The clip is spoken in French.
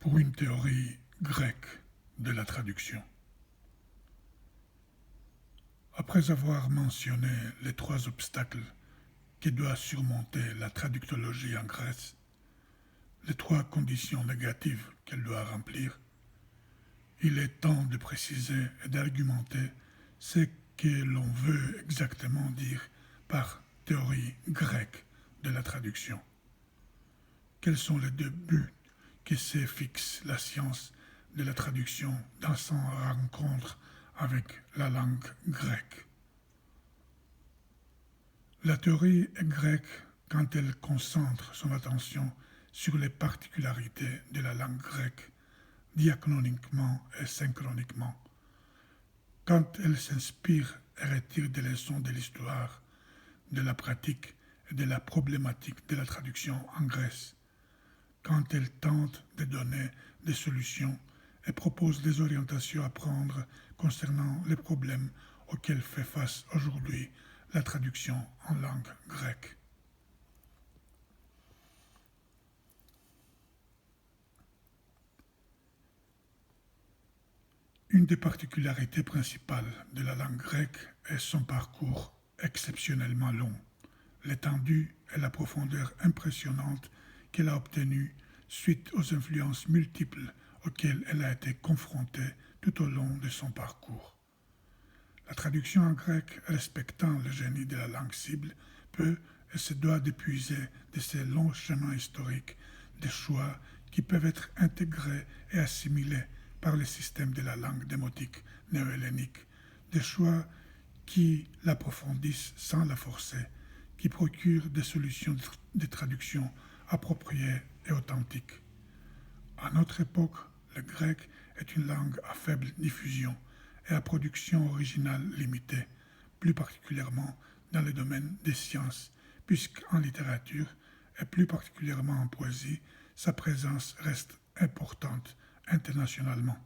pour une théorie grecque de la traduction. Après avoir mentionné les 3 obstacles que doit surmonter la traductologie en Grèce, les 3 conditions négatives qu'elle doit remplir, il est temps de préciser et d'argumenter ce que l'on veut exactement dire par théorie grecque de la traduction. Quels sont les 2 buts que se fixe la science de la traduction dans son rencontre avec la langue grecque? La théorie est grecque quand elle concentre son attention sur les particularités de la langue grecque, diachroniquement et synchroniquement, quand elle s'inspire et retire des leçons de l'histoire, de la pratique et de la problématique de la traduction en Grèce, quand elle tente de donner des solutions et propose des orientations à prendre concernant les problèmes auxquels fait face aujourd'hui la traduction en langue grecque. Une des particularités principales de la langue grecque est son parcours exceptionnellement long, l'étendue et la profondeur impressionnante qu'elle a obtenue suite aux influences multiples auxquelles elle a été confrontée tout au long de son parcours. La traduction en grec respectant le génie de la langue cible peut et se doit d'épuiser de ces longs chemins historiques des choix qui peuvent être intégrés et assimilés par le système de la langue démotique néo-hellénique, des choix qui l'approfondissent sans la forcer, qui procurent des solutions de traduction appropriées et authentiques. À notre époque, le grec est une langue à faible diffusion et à production originale limitée, plus particulièrement dans le domaine des sciences, puisqu'en littérature, et plus particulièrement en poésie, sa présence reste importante internationalement.